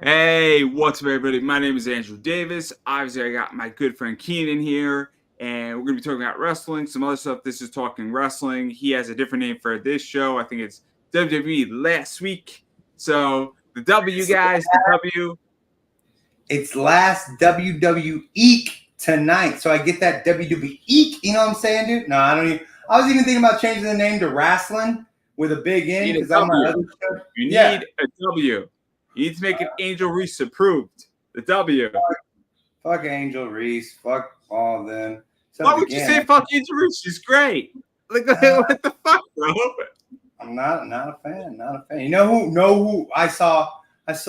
Hey, what's up, everybody? My name is Andrew Davis. Obviously, I got my good friend Keenan here, and we're going to be talking about wrestling, some other stuff. This is Talking Wrestling. He has a different name for this show. I think it's WWE Last Week. So, the W, guys, the W. It's last WWEek tonight. So I get that WWEek, you know what I'm saying, dude? No, I don't even. I was even thinking about changing the name to Wrestling with a big N because I'm my other show. You need a W. You need to make it Angel Reese approved. The W. Fuck Angel Reese. Fuck all of them. Why would you say fuck Angel Reese? She's great. Like, what the fuck, bro? I'm not a fan. Not a fan. You know who I saw who's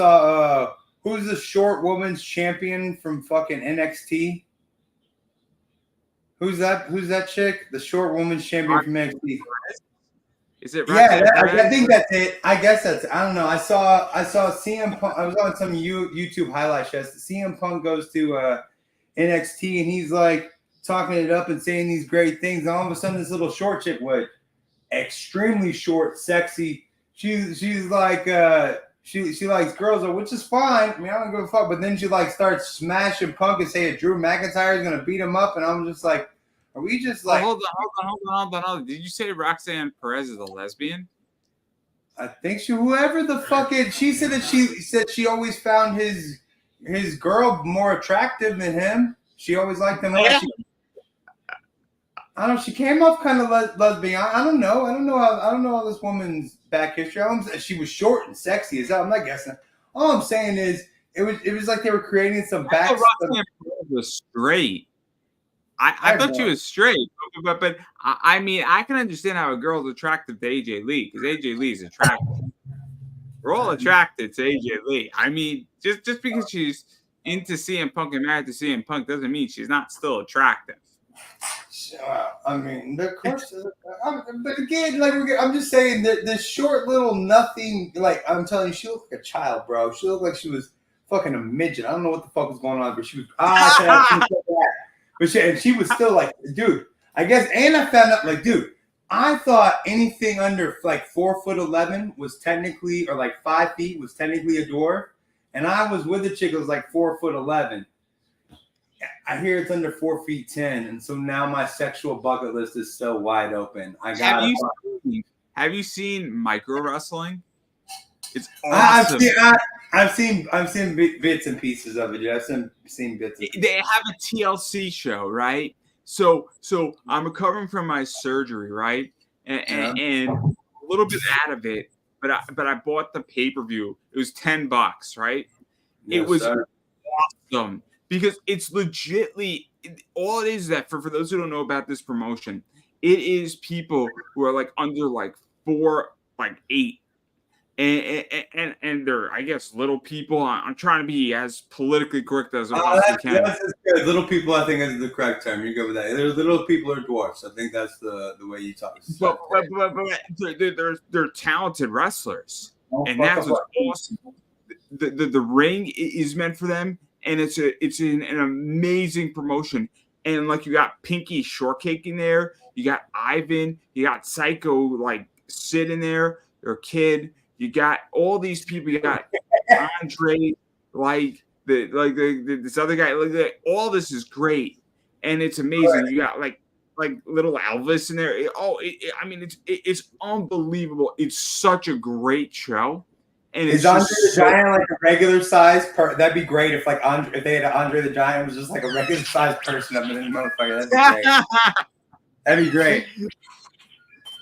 the short woman's champion from fucking NXT? Who's that chick? The short woman's champion from NXT. Is it? Yeah, I think that's it. I guess that's. I don't know. I saw CM Punk. I was on some YouTube highlight shows. CM Punk goes to NXT and he's like talking it up and saying these great things. And all of a sudden, this little short chick, was extremely short, sexy. She's like she likes girls, which is fine. I mean, I don't give a fuck. But then she like starts smashing Punk and saying Drew McIntyre is gonna beat him up, and I'm just like. Are we just like? Hold on. Did you say Roxanne Perez is a lesbian? I think whoever the fuck it. She said that she always found his girl more attractive than him. She always liked him. Yeah. I don't know. She came off kind of lesbian. I don't know. I don't know all this woman's back history. She was short and sexy as hell. I'm not guessing. All I'm saying is it was like they were creating some back. Roxanne Perez was straight. I thought she was straight, but I mean, I can understand how a girl's attracted to AJ Lee because AJ Lee is attractive. We're all attracted to AJ Lee. I mean, just because she's into CM Punk and married to CM Punk doesn't mean she's not still attractive. I mean, of course, but again, like I'm just saying that this short little nothing. Like I'm telling you, she looked like a child, bro. She looked like she was fucking a midget. I don't know what the fuck was going on, but she was. But she was still like, dude, I guess, and I found out, like, dude, I thought anything under, like, 4'11" was technically, or, like, 5 feet was technically a dwarf, and I was with a chick that was, like, 4'11". I hear it's under 4'10", and so now my sexual bucket list is so wide open. Have you seen micro wrestling? It's awesome. I've seen bits and pieces of it. Yeah, I've seen bits. They have a TLC show, right? So I'm recovering from my surgery, right? And a little bit out of it, but I bought the pay-per-view. It was $10, right? Yes, it was awesome because it's legitly all it is that for those who don't know about this promotion, it is people who are like under like 4, like 8. And they're, I guess, little people. I'm trying to be as politically correct as I possibly can. That's good. Little people, I think, is the correct term. You go with that. There's little people or dwarfs. I think that's the way you talk. But they're talented wrestlers, and that's what's awesome. The ring is meant for them, and it's an amazing promotion. And like you got Pinky Shortcake in there, you got Ivan, you got Psycho like Sid in there, your kid. You got all these people. You got Andre, this other guy. All this is great, and it's amazing. You got like little Elvis in there. It's unbelievable. It's such a great show. And is Andre the Giant like a regular size? That'd be great if if they had Andre the Giant was just like a regular size person up in the motherfucker. That'd be great. That'd be great.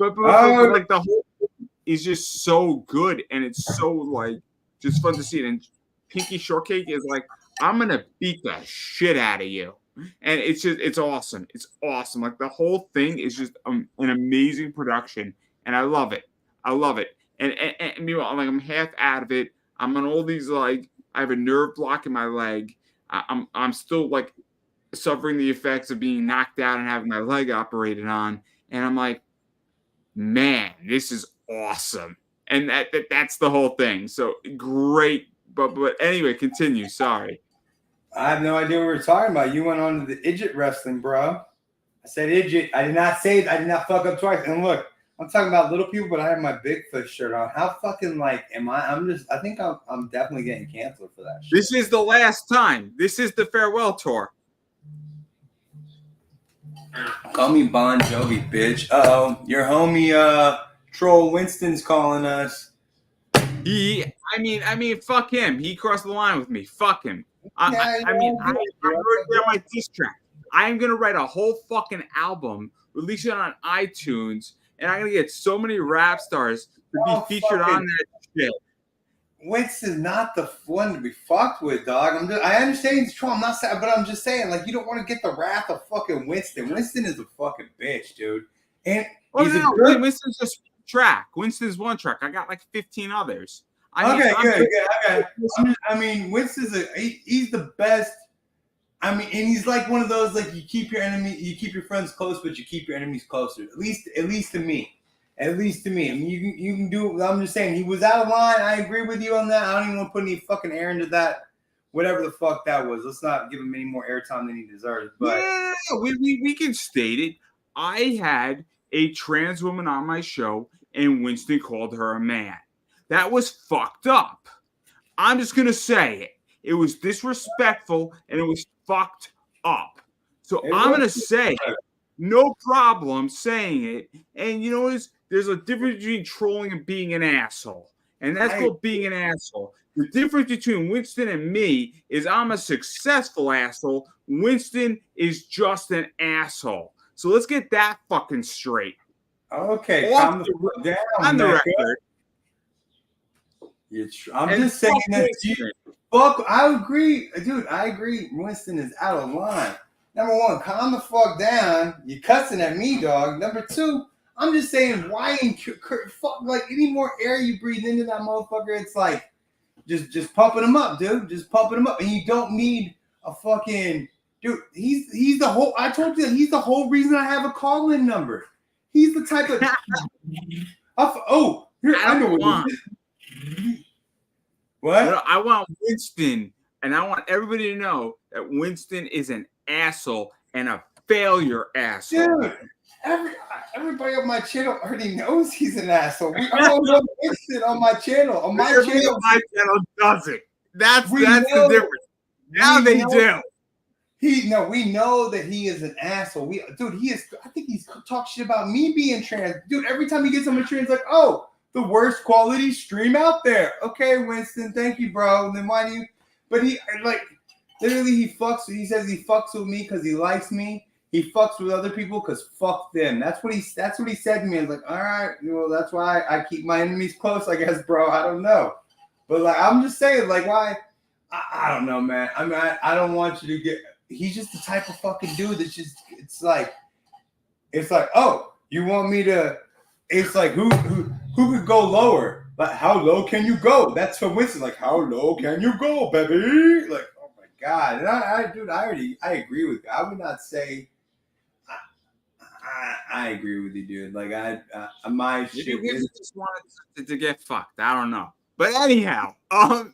But like the whole. Is just so good, and it's so like just fun to see it. And Pinky Shortcake is like, I'm gonna beat the shit out of you, and it's awesome. It's awesome. Like the whole thing is just an amazing production, and I love it. And meanwhile, like I'm half out of it. I'm on all these like I have a nerve block in my leg. I'm still like suffering the effects of being knocked out and having my leg operated on, and I'm like, man, this is awesome. And that's the whole thing. So great. But anyway, continue. Sorry. I have no idea what we're talking about. You went on to the idiot wrestling, bro. I said idiot. I did not fuck up twice. And look, I'm talking about little people, but I have my Bigfoot shirt on. How fucking like am I? I think I'm definitely getting canceled for that shit. This is the last time. This is the farewell tour. Call me Bon Jovi, bitch. Your homie Troll Winston's calling us. I mean, fuck him. He crossed the line with me. Fuck him. I wrote down my diss track. I am gonna write a whole fucking album, release it on iTunes, and I'm gonna get so many rap stars to be featured on that shit. Winston's not the one to be fucked with, dog. I understand he's Trump. I'm not saying, but I'm just saying, like, you don't want to get the wrath of fucking Winston. Winston is a fucking bitch, dude. And Winston's just one track. Winston's one track. I got like 15 others. Okay. I mean, Winston's he's the best. I mean, and he's like one of those, like, you keep your friends close, but you keep your enemies closer. At least to me. At least to me. I mean, you can do. I'm just saying, he was out of line. I agree with you on that. I don't even want to put any fucking air into that. Whatever the fuck that was. Let's not give him any more airtime than he deserves. But yeah, we can state it. I had a trans woman on my show, and Winston called her a man. That was fucked up. I'm just gonna say it. It was disrespectful, and it was fucked up. So I'm gonna say it. No problem saying it. And you know what? There's a difference between trolling and being an asshole. And that's called being an asshole. The difference between Winston and me is I'm a successful asshole. Winston is just an asshole. So let's get that fucking straight. Okay, calm down. On the record. I'm just saying that. Fuck, I agree. Dude, I agree. Winston is out of line. Number one, calm the fuck down. You're cussing at me, dog. Number two, I'm just saying, why in fuck, like, any more air you breathe into that motherfucker, it's like just pumping him up, dude. Just pumping him up, and you don't need a fucking dude. He's the whole. I told you, he's the whole reason I have a call-in number. He's the type of. I know what. What? I want Winston, and I want everybody to know that Winston is an asshole and a failure asshole. Dude, everybody on my channel already knows he's an asshole. We all know Winston on my channel. On my channel, doesn't. That's the difference. Now they do. We know that he is an asshole. I think he's talked shit about me being trans. Dude, every time he gets on my trans, like, oh, the worst quality stream out there. Okay, Winston, thank you, bro. And then why do you? But he, like, literally, he says he fucks with me because he likes me. He fucks with other people because fuck them. That's what he said to me. I was like, all right, well, that's why I keep my enemies close, I guess, bro. I don't know. But, like, I'm just saying, like, why? I don't know, man. I mean, I don't want you to get. He's just the type of fucking dude that's just. It's like, oh, you want me to? It's like who could go lower? Like, how low can you go? That's for Winston. Like, how low can you go, baby? Like, oh my god. And I agree with you. I would not say. I agree with you, dude. Like, my shit. Just wanted to get fucked. I don't know, but anyhow, I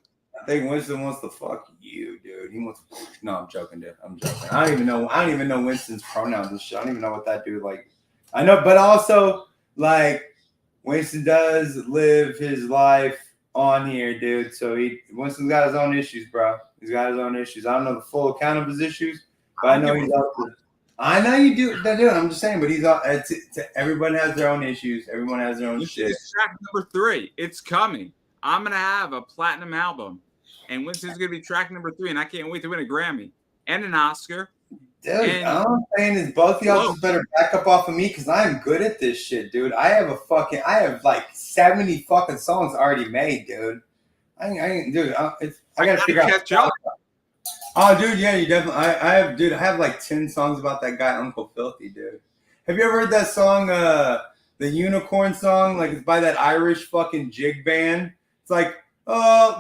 think Winston wants to fuck you, dude. He wants. No, I'm joking, dude. I'm joking. I don't even know Winston's pronouns and shit. I don't even know what that dude like. I know, but also, like, Winston does live his life on here, dude. So Winston's got his own issues, bro. He's got his own issues. I don't know the full account of his issues, but I know he's out there. I know you do. I'm just saying, but he's all. Everyone has their own issues. Everyone has their own shit. Track number 3. It's coming. I'm gonna have a platinum album, and Winston's gonna be track number 3, and I can't wait to win a Grammy and an Oscar. Dude, all I'm saying is both of y'all just better back up off of me because I'm good at this shit, dude. I have like 70 fucking songs already made, dude. I gotta figure out. Catch up. Oh, dude, yeah, you definitely. I have like 10 songs about that guy, Uncle Filthy, dude. Have you ever heard that song, the Unicorn song? Like, it's by that Irish fucking jig band. It's like,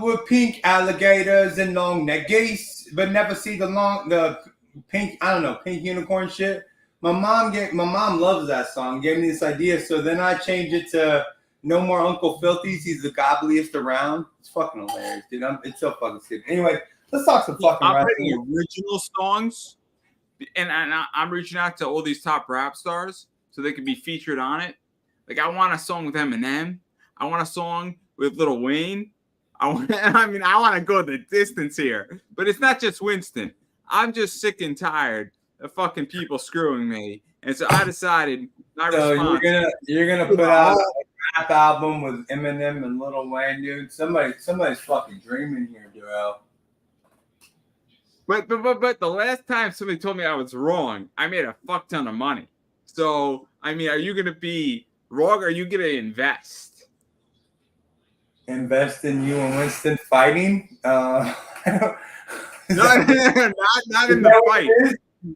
with pink alligators and long neck geese, but never see the pink, I don't know, pink unicorn shit. My mom loves that song. Gave me this idea, so then I changed it to No More Uncle Filthies. He's the gobbliest around. It's fucking hilarious, dude. It's so fucking stupid. Anyway, let's talk some fucking I'm writing original songs, and I'm reaching out to all these top rap stars so they can be featured on it. Like, I want a song with Eminem. I want a song with Lil Wayne. I want to go the distance here. But it's not just Winston. I'm just sick and tired of fucking people screwing me. And so I decided my So response. you're gonna put out a rap album with Eminem and Lil Wayne, dude. Somebody's fucking dreaming here, Joel. But the last time somebody told me I was wrong, I made a fuck ton of money. So I mean, are you gonna be wrong or are you gonna invest? Invest in you and Winston fighting? No, not in the fight.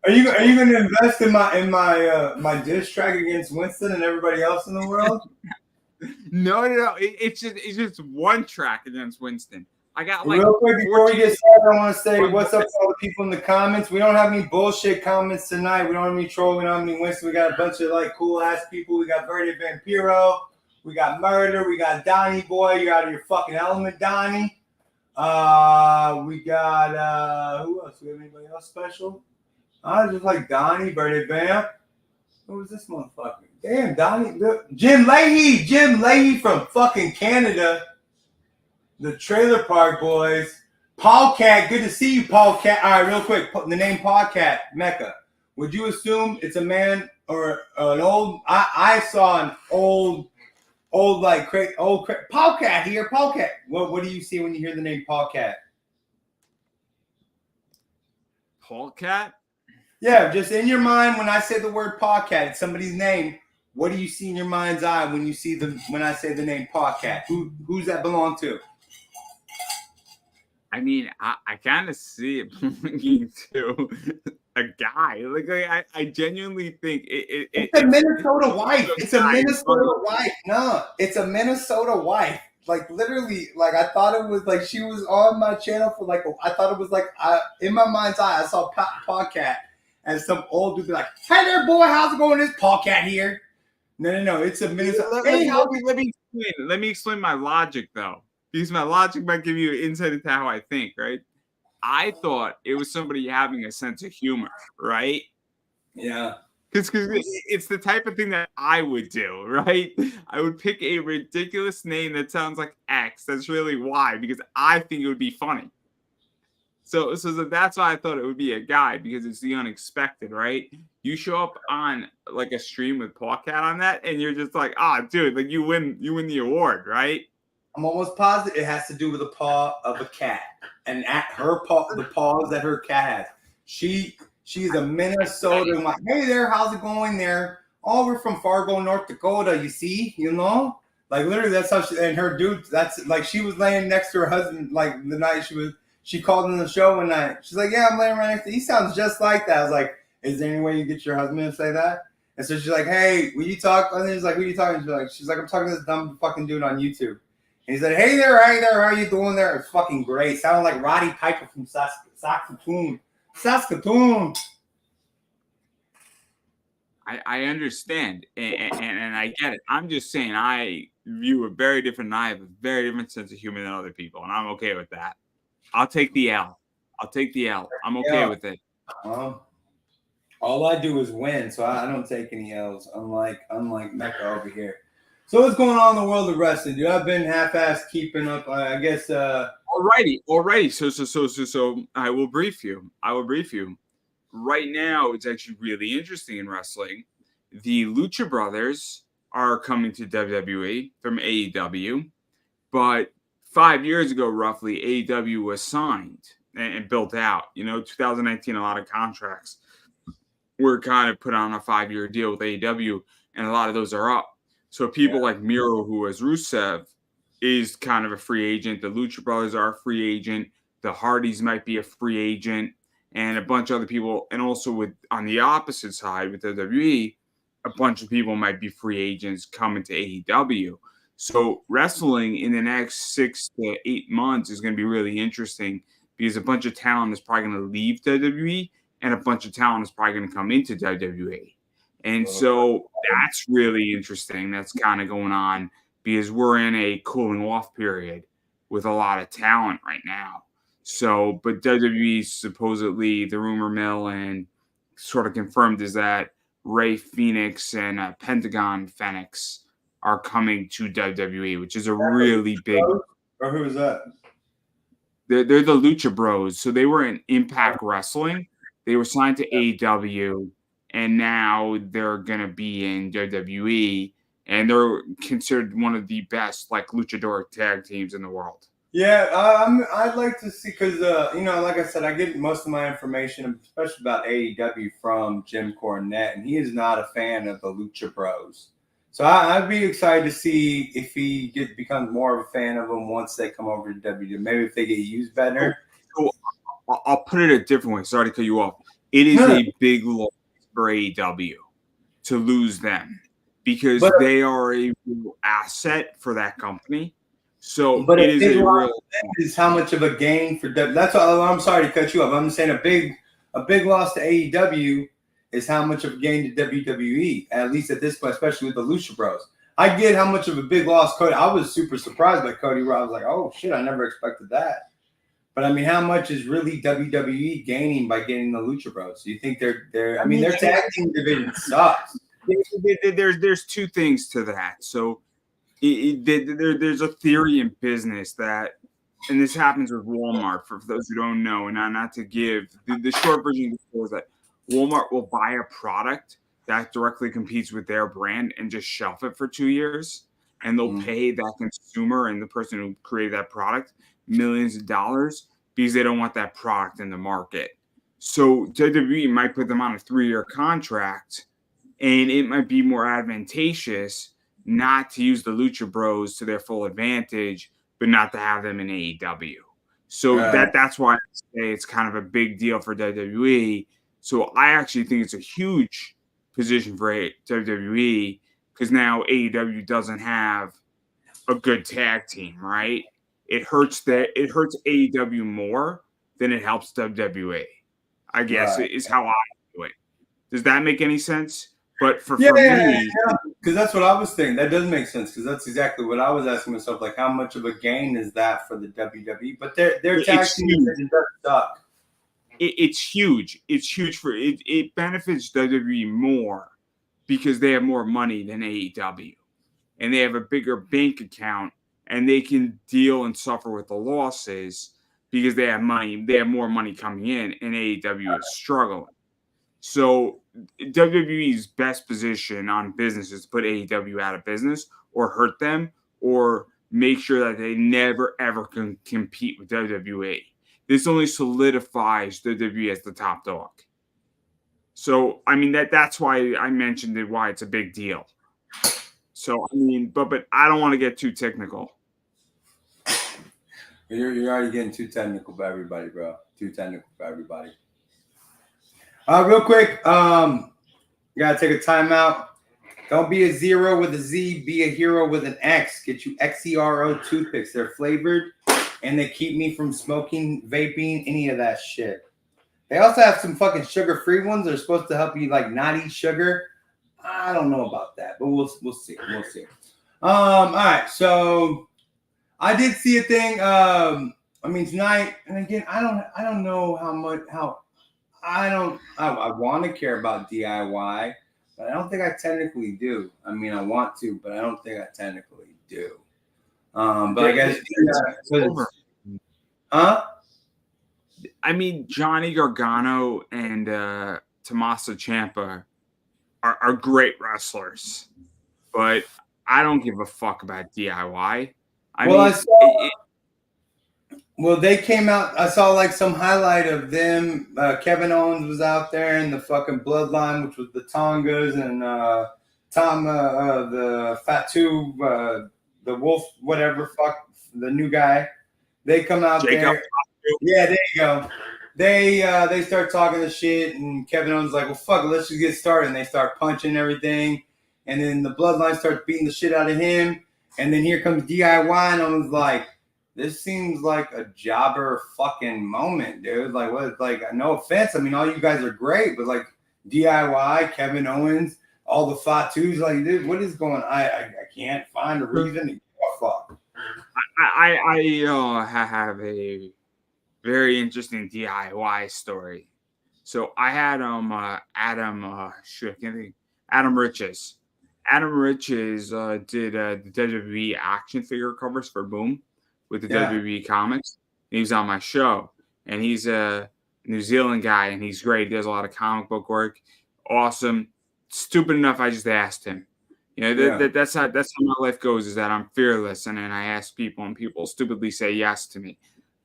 Are you going to invest in my diss track against Winston and everybody else in the world? No. It's just one track against Winston. I got like real quick before we get started, I want to say what's up to all the people in the comments. We don't have any bullshit comments tonight. We don't have any troll. We don't have any Winston. We got a bunch of like cool ass people. We got Verde Vampiro. We got Murder. We got Donnie Boy. You're out of your fucking element, Donnie. We got who else? We have anybody else special? Just like Donnie, Verde Vamp. Who was this motherfucker? Damn, Donnie. Jim Leahy from fucking Canada. The Trailer Park Boys. Paul Cat, good to see you, Paul Cat. All right, real quick, the name Paul Cat, Mecca. Would you assume it's a man or an old? I saw an old like Paul Cat here, Paul Cat. What do you see when you hear the name Paul Cat? Paul Cat? Yeah, just in your mind when I say the word Paul Cat, it's somebody's name. What do you see in your mind's eye when you see when I say the name Paul Cat? Who's that belong to? I mean, I kind of see it belonging to a guy. Like I genuinely think it's a Minnesota wife. It's a Minnesota wife. No, it's a Minnesota wife. Like literally, like I thought it was like she was on my channel for like I thought it was like in my mind's eye I saw Paul Cat and some old dude be like, "Hey there, boy, how's it going? This Paul Cat here." No, it's a Minnesota. Let me explain my logic though. Because my logic might give you insight into how I think, right? I thought it was somebody having a sense of humor, right? Yeah. Because it's the type of thing that I would do, right? I would pick a ridiculous name that sounds like X. That's really why, because I think it would be funny. So that's why I thought it would be a guy, because it's the unexpected, right? You show up on like a stream with Paul Cat on that, and you're just like, dude, like you win the award, right? I'm almost positive it has to do with the paw of a cat, and at her paw, the paws that her cat has. She's a Minnesotan. Like, hey there, how's it going there? Oh, we're from Fargo, North Dakota. You see, like literally that's how she and her dude. That's like she was laying next to her husband. Like the night she called in the show one night. She's like, yeah, I'm laying right next to. He sounds just like that. I was like, is there any way you get your husband to say that? And so she's like, hey, will you talk? And he's like, what are you talking? She's like, I'm talking to this dumb fucking dude on YouTube. And he said, hey there, how are you doing there? It's fucking great. Sounded like Roddy Piper from Saskatoon. I understand, and I get it. I'm just saying I view it very different, and I have a very different sense of humor than other people, and I'm okay with that. I'll take the L. I'm okay with it. All I do is win, so I don't take any L's, unlike Mecca over here. So what's going on in the world of wrestling, dude? I've been half-assed keeping up. I guess. Alrighty. So I will brief you. Right now, it's actually really interesting in wrestling. The Lucha Brothers are coming to WWE from AEW, but 5 years ago, roughly, AEW was signed and built out. 2019, a lot of contracts were kind of put on a 5-year deal with AEW, and a lot of those are up. So people like Miro, who was Rusev, is kind of a free agent. The Lucha Brothers are a free agent. The Hardys might be a free agent, and a bunch of other people. And also on the opposite side with WWE, a bunch of people might be free agents coming to AEW. So wrestling in the next 6 to 8 months is going to be really interesting because a bunch of talent is probably going to leave WWE and a bunch of talent is probably going to come into WWE. And so that's really interesting. That's kind of going on because we're in a cooling off period with a lot of talent right now. So, but WWE supposedly, the rumor mill and sort of confirmed is that Ray Phoenix and Pentagon Phoenix are coming to WWE, which is a really big. Or who is that? They're the Lucha Bros. So they were in Impact Wrestling. They were signed to AEW, and now they're gonna be in WWE, and they're considered one of the best like luchador tag teams in the world. Yeah, I'd like to see because like I said, I get most of my information, especially about AEW, from Jim Cornette, and he is not a fan of the Lucha Bros. So I'd be excited to see if he becomes more of a fan of them once they come over to WWE. Maybe if they get used better. So I'll put it a different way. Sorry to cut you off. It is a big loss for AEW to lose them because they are a real asset for that company. So it is a real. Is how much of a gain for WWE? That's all. I'm sorry to cut you off. I'm saying a big loss to AEW is how much of a gain to WWE, at least at this point, especially with the Lucha Bros. I get how much of a big loss Cody. I was super surprised by Cody Rhodes. I was like, oh shit, I never expected that. But I mean, how much is really WWE gaining by getting the Lucha Bros? Do you think they're? I mean, their tag team division sucks. There's two things to that. So there's a theory in business that, and this happens with Walmart for those who don't know, and not to give the short version is that Walmart will buy a product that directly competes with their brand and just shelf it for 2 years, and they'll pay that consumer and the person who created that product millions of dollars because they don't want that product in the market. So WWE might put them on a 3-year contract, and it might be more advantageous not to use the Lucha Bros to their full advantage, but not to have them in AEW. So that's why I say it's kind of a big deal for WWE. So I actually think it's a huge position for WWE because now AEW doesn't have a good tag team, right? It hurts AEW more than it helps WWE. I guess is how I do it. Does that make any sense? But for me, because that's what I was thinking. That does make sense because that's exactly what I was asking myself. Like, how much of a gain is that for the WWE? But their tag team division does suck. It's huge. It's huge for it. It benefits WWE more because they have more money than AEW, and they have a bigger bank account, and they can deal and suffer with the losses because they have money. They have more money coming in, and AEW is struggling. So WWE's best position on business is to put AEW out of business or hurt them or make sure that they never, ever can compete with WWE. This only solidifies WWE as the top dog. So, I mean, that's why I mentioned it, why it's a big deal. So, I mean, but I don't want to get too technical. You're already getting too technical for everybody, bro. Too technical for everybody. Real quick, gotta take a timeout. Don't be a zero with a Z, be a hero with an X. Get you Xero toothpicks. They're flavored and they keep me from smoking, vaping, any of that shit. They also have some fucking sugar-free ones. They're supposed to help you like not eat sugar. I don't know about that, but we'll see. We'll see. All right, so I did see a thing. I mean tonight, and again, I don't know how much I want to care about DIY, but I don't think I technically do. I mean, I want to, but I don't think I technically do. But I guess I mean, Johnny Gargano and Tommaso Ciampa are great wrestlers, but I don't give a fuck about DIY. Well, they came out. I saw like some highlight of them. Kevin Owens was out there in the fucking Bloodline, which was the Tongas and Tom, the Fatu, the Wolf, whatever, fuck, the new guy. They come out there. Yeah, there you go. They start talking the shit, and Kevin Owens like, well, fuck it, let's just get started. And they start punching everything, and then the Bloodline starts beating the shit out of him, and then here comes DIY, and I was like, this seems like a jobber fucking moment, dude. Like, what? Like, no offense. I mean, all you guys are great, but like DIY, Kevin Owens, all the Fatus, like, dude, what is going on? I can't find a reason to give a fuck. I have a very interesting DIY story. So I had Adam Riches, Adam Riches did the WWE action figure covers for Boom with the Yeah. WWE comics. He was on my show, and he's a New Zealand guy, and he's great. He does a lot of comic book work. Awesome. Stupid enough, I just asked him. Yeah. That's how my life goes. Is that I'm fearless, and then I ask people, and people stupidly say yes to me,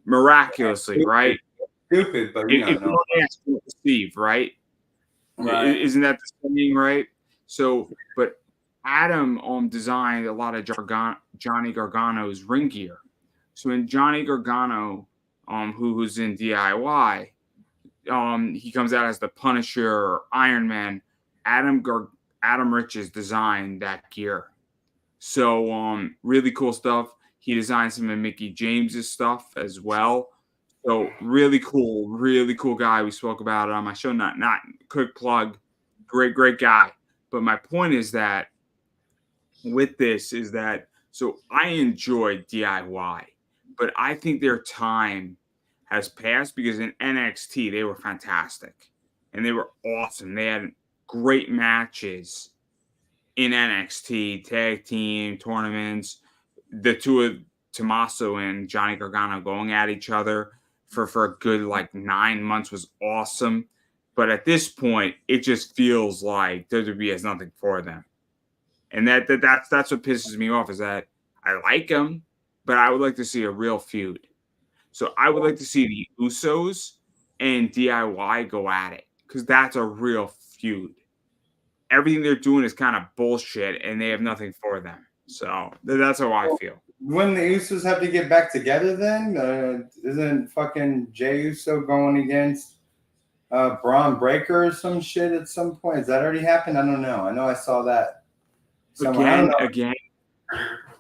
miraculously, right? Stupid, but If you no. don't ask, you don't receive, right? Right. Isn't that the saying, right? So, but Adam designed a lot of Johnny Gargano's ring gear. So when Johnny Gargano, who's in DIY, he comes out as the Punisher or Iron Man. Adam Riches designed that gear. So really cool stuff. He designed some of Mickey James's stuff as well. So really cool guy. We spoke about it on my show. Not quick plug. Great guy. But my point is that with this is that so I enjoy DIY, but I think their time has passed because in NXT they were fantastic and they were awesome. They had great matches in NXT, tag team tournaments, the two of Tommaso and Johnny Gargano going at each other for a good like 9 months was awesome. But at this point, it just feels like WWE has nothing for them. And that's what pisses me off is that I like them, but I would like to see a real feud. So I would like to see the Usos and DIY go at it because that's a real feud. Everything they're doing is kind of bullshit, and they have nothing for them. So that's how I feel. When the Usos have to get back together, then isn't fucking Jey Uso going against Braun Breaker or some shit at some point? Has that already happened? I don't know. I know I saw that somewhere. Again,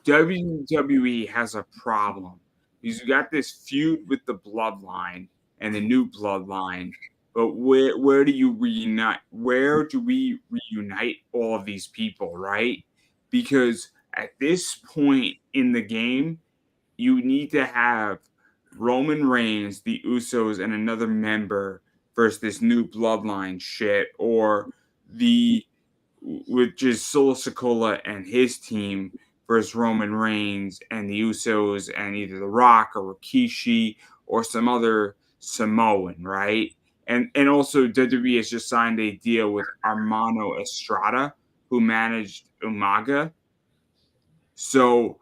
WWE has a problem because you got this feud with the Bloodline and the new Bloodline. But where do you reunite? Where do we reunite all of these people, right? Because at this point in the game, you need to have Roman Reigns, the Usos, and another member versus this new Bloodline shit, or the which is Solo Sikoa and his team versus Roman Reigns and the Usos and either The Rock or Rikishi or some other Samoan, right? And also WWE has just signed a deal with Armando Estrada, who managed Umaga. So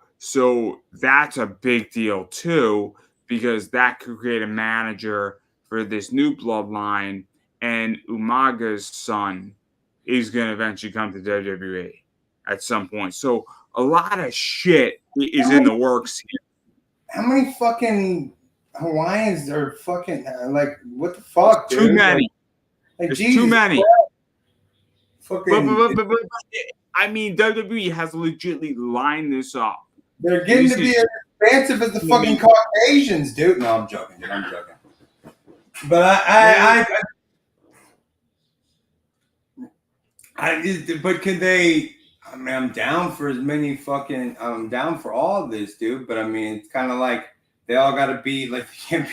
that's a big deal too, because that could create a manager for this new bloodline, and Umaga's son is going to eventually come to WWE at some point. So a lot of shit is in the works here. How many fucking Hawaiians are fucking like what the fuck, dude? Too many. Like There's Jesus too many. Fucking, But I mean, WWE has legitimately lined this up. they're getting to be as expansive as the fucking Caucasians, dude. No, I'm joking, dude. I'm joking. But but could they? I mean, I'm down for as many fucking. I'm down for all of this, dude. But I mean, it's kind of like they all got to be like can't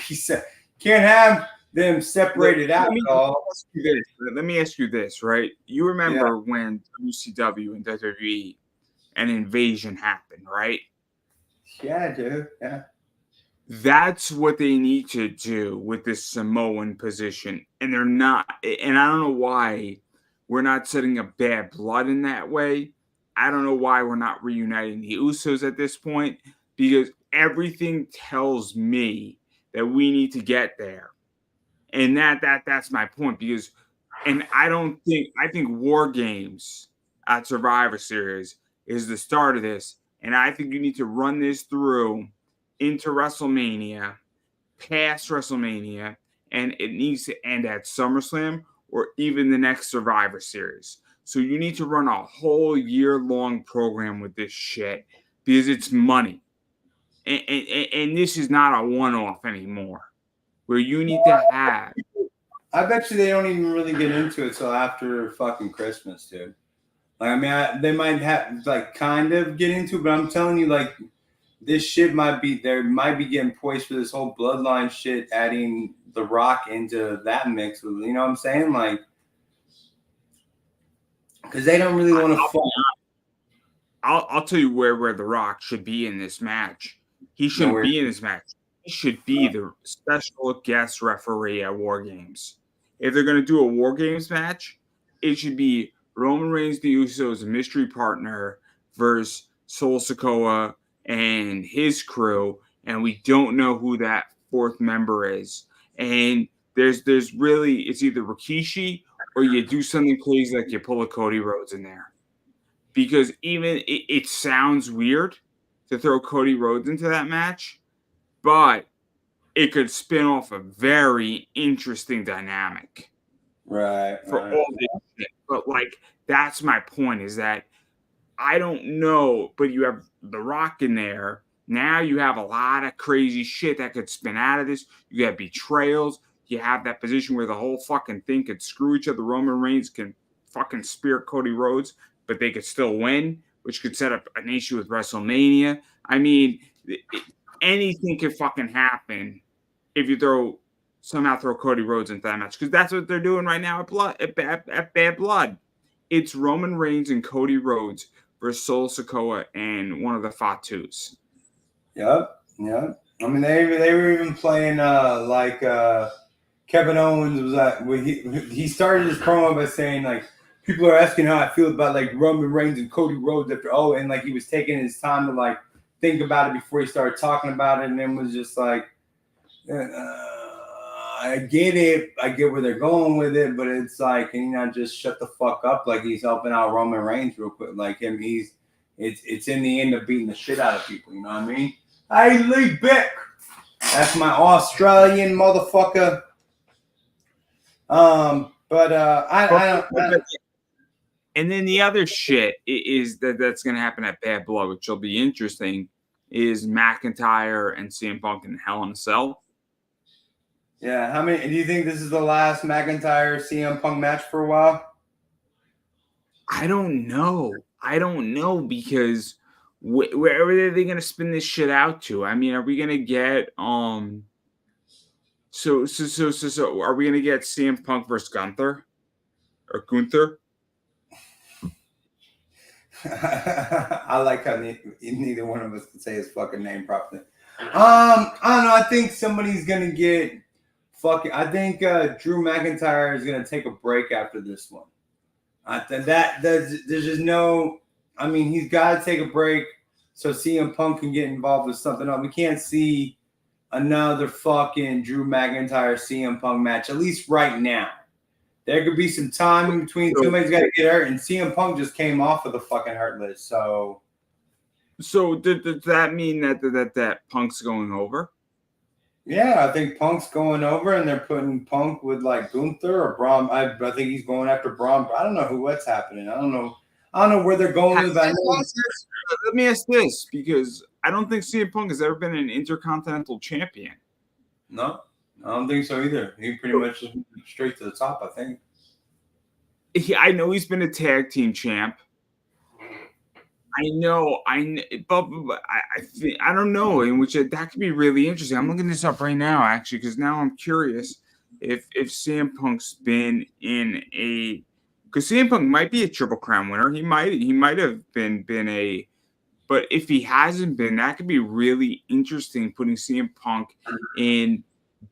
have them separated out at all. Let me ask you this, right? You remember when WCW and WWE an invasion happened, right? Yeah, dude. Yeah. That's what they need to do with this Samoan position. And they're not, and I don't know why we're not setting up bad blood in that way. I don't know why we're not reuniting the Usos at this point, because everything tells me that we need to get there. And that's my point, because and I think War Games at Survivor Series is the start of this. And I think you need to run this through into WrestleMania, past WrestleMania, and it needs to end at SummerSlam or even the next Survivor Series. So you need to run a whole year-long program with this shit because it's money. And this is not a one-off anymore where you need to have. I bet you they don't even really get into it till after fucking Christmas, dude. Like, I mean, they might have like kind of get into it, but I'm telling you, like, this shit might be getting poised for this whole bloodline shit, adding The Rock into that mix. You know what I'm saying? Like, because they don't really want to fuck. I'll tell you where The Rock should be in this match. He shouldn't be in this match. He should be the special guest referee at War Games. If they're gonna do a War Games match, it should be Roman Reigns, the Usos, mystery partner versus Sol Sikoa and his crew, and we don't know who that fourth member is. And there's really, it's either Rikishi or you do something crazy like you pull a Cody Rhodes in there. Because even it sounds weird to throw Cody Rhodes into that match, but it could spin off a very interesting dynamic. Right. For all this shit. But like, that's my point, is that I don't know, but you have The Rock in there. Now you have a lot of crazy shit that could spin out of this. You have betrayals. You have that position where the whole fucking thing could screw each other. Roman Reigns can fucking spear Cody Rhodes, but they could still win, which could set up an issue with WrestleMania. I mean, anything could fucking happen if you somehow throw Cody Rhodes into that match, because that's what they're doing right now at Bad Blood. It's Roman Reigns and Cody Rhodes versus Sol Sikoa and one of the Fatus. Yep. I mean, they were even playing Kevin Owens was at when he started his promo by saying like, people are asking how I feel about like Roman Reigns and Cody Rhodes after and like he was taking his time to like think about it before he started talking about it, and then was just like, I get it, I get where they're going with it, but it's like, can you not just shut the fuck up? Like he's helping out Roman Reigns real quick, like him. It's in the end of beating the shit out of people. You know what I mean? Hey, Lee Beck, that's my Australian motherfucker. I don't. And then the other shit is that's going to happen at Bad Blood, which will be interesting, is McIntyre and CM Punk in Hell in a Cell. Yeah, how many? Do you think this is the last McIntyre CM Punk match for a while? I don't know because where are they going to spin this shit out to? I mean, are we going to get So are we going to get CM Punk versus Gunther or Gunther? I like how neither one of us can say his fucking name properly. I don't know. I think somebody's gonna get fucking. I think Drew McIntyre is gonna take a break after this one. There's just no. I mean, he's got to take a break so CM Punk can get involved with something else. We can't see another fucking Drew McIntyre CM Punk match, at least right now. There could be some time in between. Somebody's got to get hurt, and CM Punk just came off of the fucking hurt list. So does that mean that Punk's going over? Yeah, I think Punk's going over, and they're putting Punk with like Gunther or Braun. I think he's going after Braun. I don't know what's happening. I don't know where they're going with that. Let me ask this, because I don't think CM Punk has ever been an Intercontinental Champion. No. I don't think so either. He pretty much just went straight to the top, I think. I know he's been a tag team champ. I know, but I don't know. In which that could be really interesting. I'm looking this up right now, actually, because now I'm curious if CM Punk's been in because CM Punk might be a Triple Crown winner. He might have been a. But if he hasn't been, that could be really interesting. Putting CM Punk in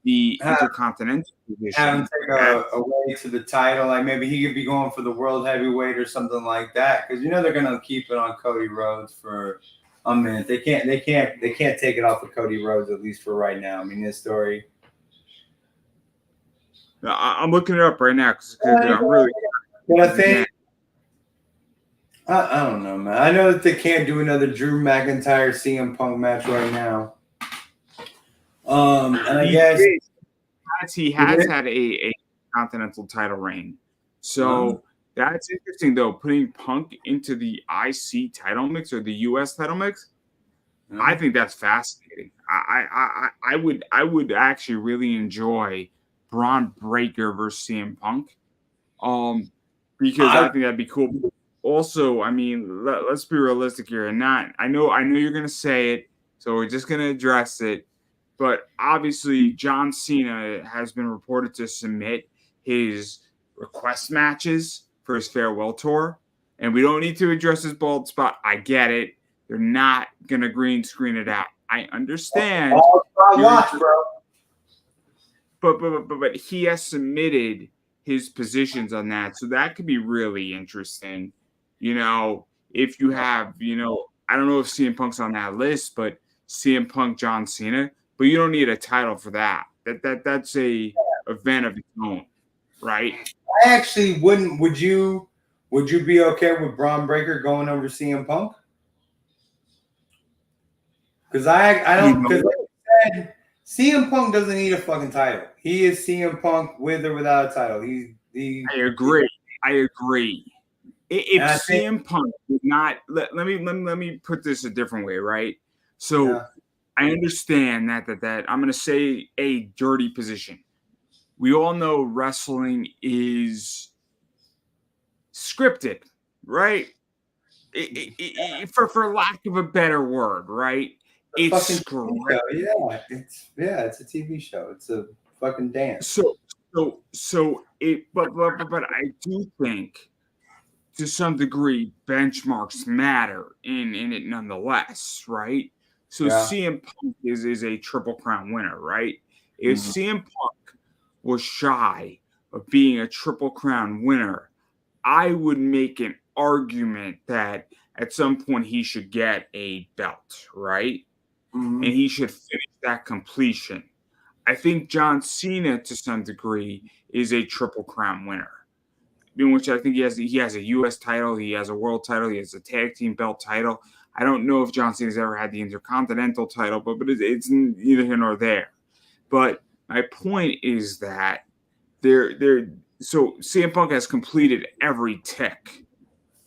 the Intercontinental position. Have him take a way to the title. Like maybe he could be going for the World Heavyweight or something like that. Because they're gonna keep it on Cody Rhodes for a minute. They can't take it off of Cody Rhodes, at least for right now. I mean, this story. I'm looking it up right now because I'm really. But I think. I don't know, man. I know that they can't do another Drew McIntyre CM Punk match right now. And I guess he has had a continental title reign. So that's interesting, though. Putting Punk into the IC title mix or the US title mix, I think that's fascinating. I would actually really enjoy Braun Breaker versus CM Punk, because I think that'd be cool. Also, I mean, let's be realistic here, and I know you're gonna say it, so we're just gonna address it. But obviously, John Cena has been reported to submit his request matches for his farewell tour, And we don't need to address his bald spot. I get it. They're not gonna green screen it out. I understand. Watch, bro. But he has submitted his positions on that, so that could be really interesting. You know, if you have, I don't know if CM Punk's on that list, but CM Punk, John Cena, but you don't need a title for that. That's a event of its own, right? I actually wouldn't. Would you be okay with Braun Breaker going over CM Punk? Because I don't. Because like I said, CM Punk doesn't need a fucking title. He is CM Punk with or without a title. I agree. If CM Punk did not let me put this a different way, right? So I understand that I'm going to say a dirty position. We all know wrestling is scripted, right? For lack of a better word, right? It's scripted. It's a TV show. It's a fucking dance. So but I do think to some degree benchmarks matter in it nonetheless, right? So CM Punk is a Triple Crown winner, right? If CM Punk was shy of being a Triple Crown winner, I would make an argument that at some point he should get a belt, right? And he should finish that completion. I think John Cena, to some degree, is a Triple Crown winner, in which I think he has a U.S. title, he has a world title, he has a tag team belt title. I don't know if John Cena's ever had the Intercontinental title, but it's neither here nor there. But my point is that so CM Punk has completed every tick.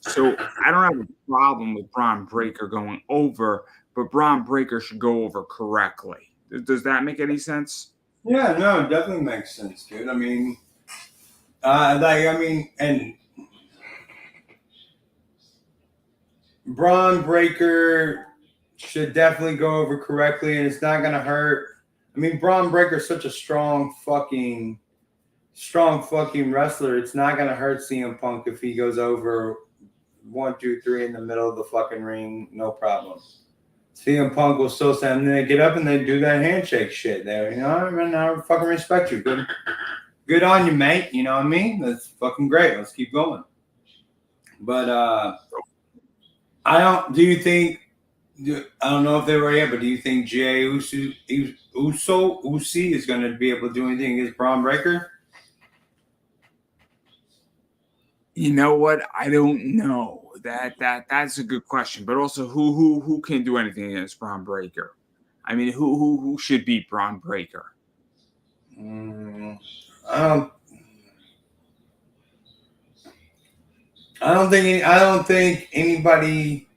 So I don't have a problem with Braun Breaker going over, but Braun Breaker should go over correctly. Does that make any sense? Yeah, no, it definitely makes sense, dude. I mean, and Braun Breaker should definitely go over correctly, and it's not gonna hurt. I mean, Braun Breaker is such a strong fucking wrestler. It's not gonna hurt CM Punk if he goes over 1, 2, 3 in the middle of the fucking ring, no problem. CM Punk will still say, and then they get up and they do that handshake shit there. I fucking respect you. Good on you, mate. You know what I mean? That's fucking great. Let's keep going. But I don't know if they were here, but do you think Jey Uso is going to be able to do anything against Braun Breaker? You know what? I don't know. That's a good question. But also, who can do anything against Braun Breaker? I mean, who should beat Braun Breaker? I don't think anybody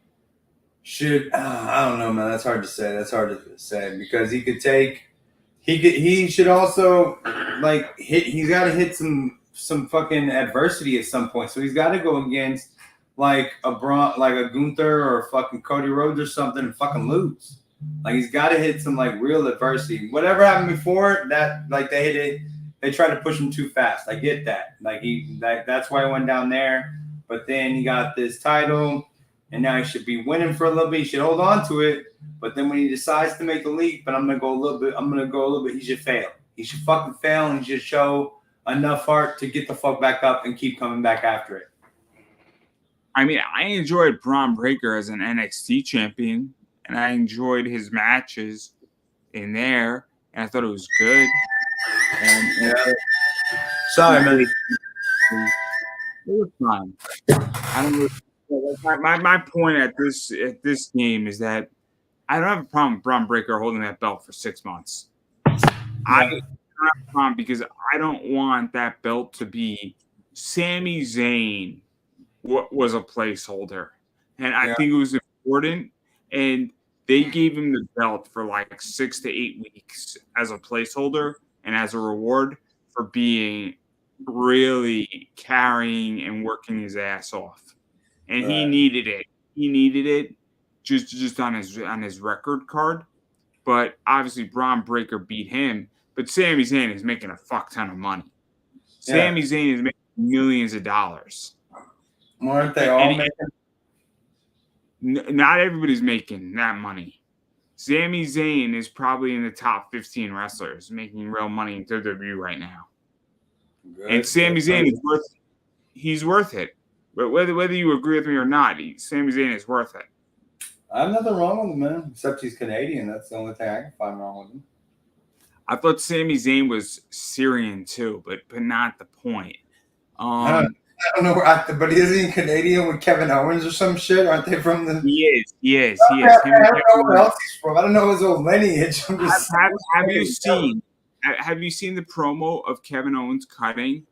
should. I don't know, man. That's hard to say. Because he should also he's got to hit some fucking adversity at some point. So he's got to go against like a Gunther or a fucking Cody Rhodes or something and fucking lose. Like he's got to hit some like real adversity. Whatever happened before that, like they hit it, they tried to push him too fast. I get that. That's why he went down there. But then he got this title, and now he should be winning for a little bit. He should hold on to it. But then when he decides to make the leap, but I'm gonna go a little bit. He should fail. He should fucking fail, and he should show enough heart to get the fuck back up and keep coming back after it. I mean, I enjoyed Braun Breaker as an NXT champion, and I enjoyed his matches in there, and I thought it was good. Sorry, man. It was fine. I don't know. My point at this game is that I don't have a problem with Braun Breaker holding that belt for 6 months. I don't have a problem because I don't want that belt to be Sami Zayn was a placeholder. And I think it was important. And they gave him the belt for like 6 to 8 weeks as a placeholder and as a reward for being really carrying and working his ass off. And he needed it. He needed it just on his record card. But obviously Braun Breaker beat him. But Sami Zayn is making a fuck ton of money. Sami Zayn is making millions of dollars. Aren't they all making? Not everybody's making that money. Sami Zayn is probably in the top 15 wrestlers making real money in WWE right now. Good. And Sami Zayn is he's worth it. But whether you agree with me or not, Sami Zayn is worth it. I have nothing wrong with him, man. Except he's Canadian. That's the only thing I can find wrong with him. I thought Sami Zayn was Syrian too, but not the point. I don't know, but isn't he Canadian with Kevin Owens or some shit? Aren't they from the? He is. I don't know where else he's from. I don't know his old lineage. Have you seen the promo of Kevin Owens cutting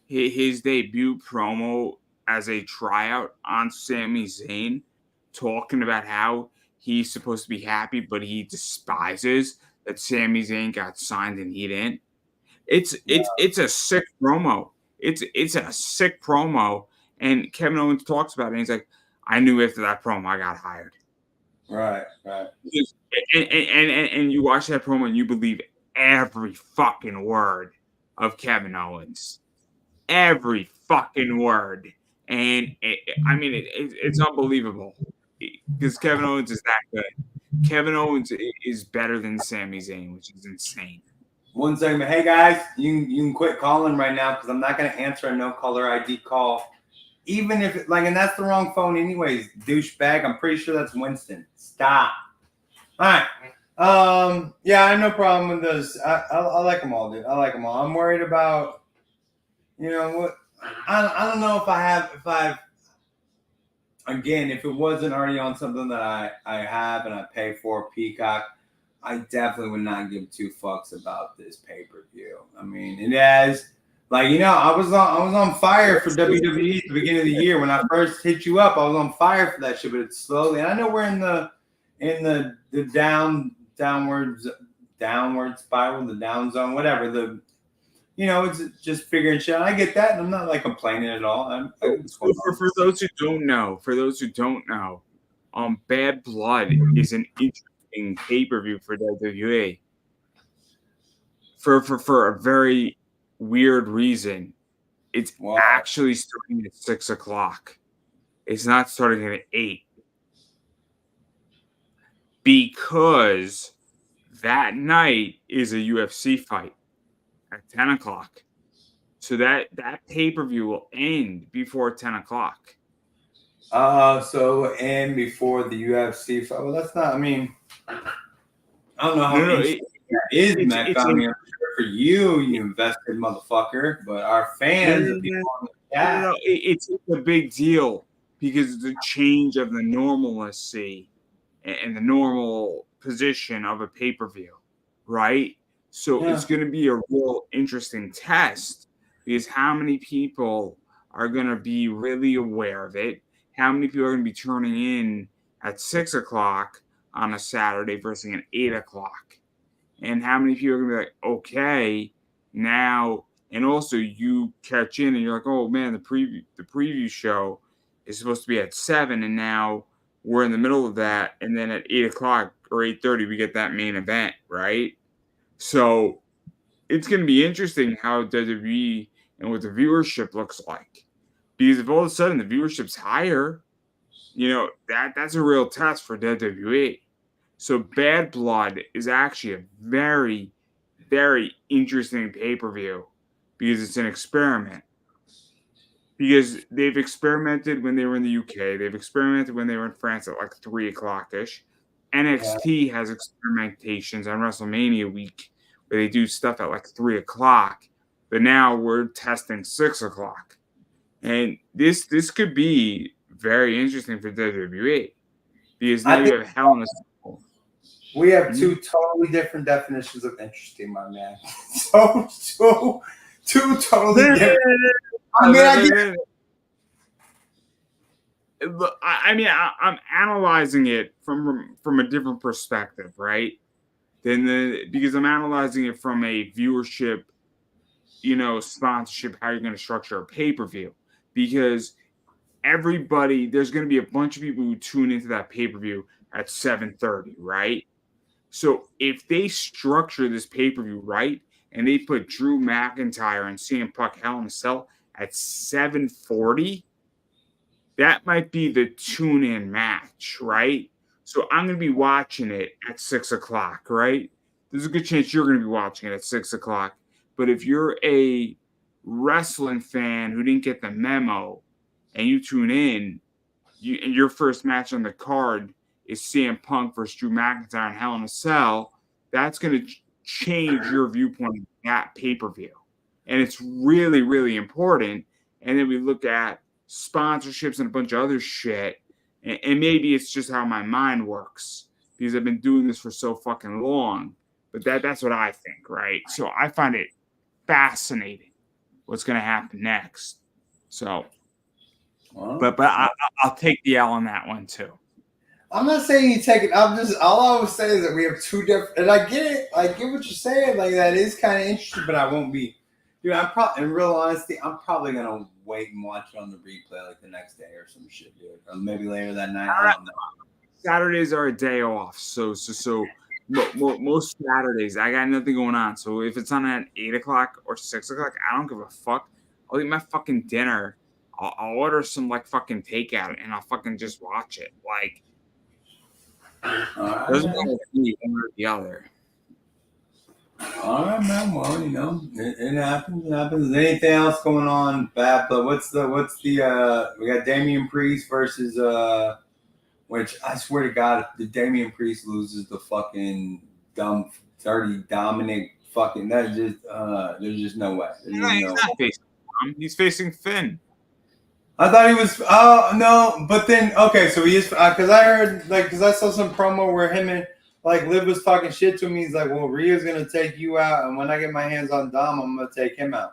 his debut promo as a tryout on Sami Zayn, talking about how he's supposed to be happy, but he despises that Sami Zayn got signed and he didn't? It's a sick promo. It's a sick promo, and Kevin Owens talks about it. And he's like, "I knew after that promo I got hired." Right. And you watch that promo and you believe every fucking word of Kevin Owens, every fucking word, and it's unbelievable because Kevin Owens is that good. Kevin Owens is better than Sami Zayn, which is insane. One second. Hey, guys, you can quit calling right now because I'm not going to answer a no caller ID call. Even if, and that's the wrong phone anyways, douchebag. I'm pretty sure that's Winston. Stop. All right. Yeah, I have no problem with those. I like them all, dude. I like them all. I'm worried about, what? I don't know if I've, again, if it wasn't already on something that I have and I pay for Peacock, I definitely would not give two fucks about this pay-per-view. I mean, it has, I was on fire for WWE at the beginning of the year. When I first hit you up, I was on fire for that shit, but it's slowly, and I know we're in the downward spiral, the down zone, whatever. It's just figuring shit out. I get that, and I'm not complaining at all. For those who don't know, Bad Blood is an interesting pay-per-view for WWE for a very weird reason. It's actually starting at 6:00. It's not starting at 8 because that night is a UFC fight at 10:00. So that pay-per-view will end before 10:00. So end before the UFC fight. Well, that's not. I mean, I don't know how it is, Matt. I mean, for you invested motherfucker, but our fans, it's a big deal because it's a change of the normalcy and the normal position of a pay-per-view, right? So it's going to be a real interesting test because how many people are going to be really aware of it? How many people are going to be turning in at 6:00 on a Saturday versus at 8:00? And how many people are going to be like, okay, now, and also you catch in and you're like, oh man, the preview show is supposed to be at 7, and now we're in the middle of that, and then at 8:00 or 8:30 we get that main event, right? So it's going to be interesting how WWE and what the viewership looks like. Because if all of a sudden the viewership's higher, that's a real test for WWE. So Bad Blood is actually a very, very interesting pay-per-view because it's an experiment. Because they've experimented when they were in the UK. They've experimented when they were in France at 3:00-ish. NXT has experimentations on WrestleMania week where they do stuff at 3:00. But now we're testing 6:00. And this could be very interesting for WWE because now you have Hell in a Cell. We have two totally different definitions of interesting, my man. So two totally different. I'm analyzing it from a different perspective, right? Because I'm analyzing it from a viewership, sponsorship, how you're going to structure a pay-per-view. Because there's going to be a bunch of people who tune into that pay-per-view at 7:30, right? So if they structure this pay-per-view right and they put Drew McIntyre and CM Punk Hell in a Cell at 7:40, that might be the tune-in match, right? So I'm going to be watching it at 6 o'clock, right? There's a good chance you're going to be watching it at 6 o'clock. But if you're a wrestling fan who didn't get the memo and you tune in, and your first match on the card is CM Punk versus Drew McIntyre in Hell in a Cell, that's going to change your viewpoint of that pay-per-view. And it's really, really important. And then we look at sponsorships and a bunch of other shit. And maybe it's just how my mind works because I've been doing this for so fucking long. But that's what I think, right? So I find it fascinating what's going to happen next. So, but I'll take the L on that one too. I'm not saying you take it. All I would say is that we have two different. And I get it. I get what you're saying. Like that is kind of interesting, but I won't be. Dude, I'm probably in real honesty, I'm probably gonna wait and watch it on the replay like the next day or some shit, dude, or maybe later that night. I don't know. Saturdays are a day off, so most Saturdays I got nothing going on. So if it's on at 8 o'clock or 6 o'clock, I don't give a fuck. I'll eat my fucking dinner. I'll order some like fucking takeout and I'll fucking just watch it. Like doesn't matter one or the other. All right, man. Well, you know, it happens. It happens. Anything else going on? Bad blood. What's the? We got Damian Priest versus which I swear to God, if the Damian Priest loses the fucking dumb, dirty Dominic, fucking that just there's just no way. He's not facing him. He's facing Finn. I thought he was. Oh no, but then okay, so he is because I heard because I saw some promo where him and Liv was talking shit to me. He's like, "Well, Rhea's gonna take you out, and when I get my hands on Dom, I'm gonna take him out."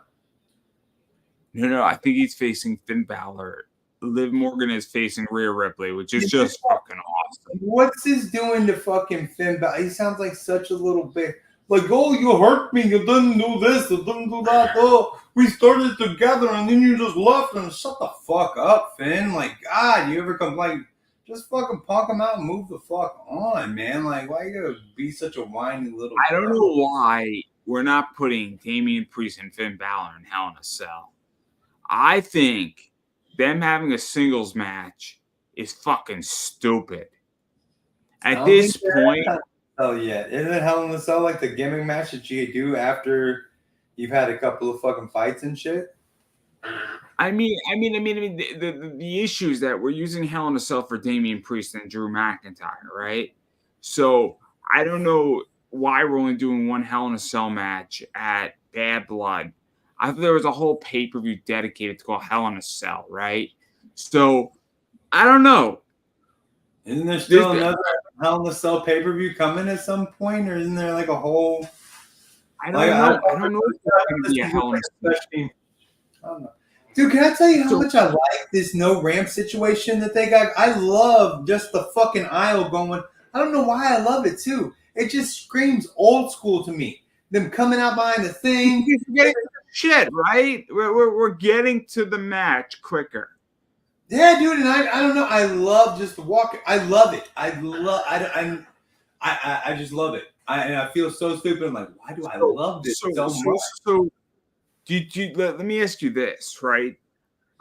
No, I think he's facing Finn Balor. Liv Morgan is facing Rhea Ripley, which is just fucking awesome. What's this doing to fucking Finn Balor? He sounds like such a little bit. Like, oh, you hurt me. You didn't do this. You didn't do that. Oh, we started together and then you just left. And shut the fuck up, Finn. Like, God, you ever complain? Just fucking punk him out and move the fuck on, man. Like, why you gotta be such a whiny little I don't know why we're not putting Damian Priest and Finn Balor in Hell in a Cell. I think them having a singles match is fucking stupid. At this point... Oh yeah, isn't it Hell in a Cell like the gimmick match that you do after you've had a couple of fucking fights and shit? I mean, the issue is that we're using Hell in a Cell for Damian Priest and Drew McIntyre, right? So I don't know why we're only doing one Hell in a Cell match at Bad Blood. I thought there was a whole pay-per-view dedicated to call Hell in a Cell, right? So I don't know. Isn't there still another Hell in a Cell pay-per-view coming at some point, or isn't there like a whole? I don't know. I don't know if there's going to be a Hell in a Cell. I don't know. Dude, can I tell you how much I like this no ramp situation that they got? I love just the fucking aisle going. I don't know why I love it too. It just screams old school to me. Them coming out behind the thing. Shit, right? We're getting to the match quicker. Yeah, dude, and I don't know. I love just the walk. I love it. I just love it. I feel so stupid. I'm like, why do I love this so much? So let me ask you this, right?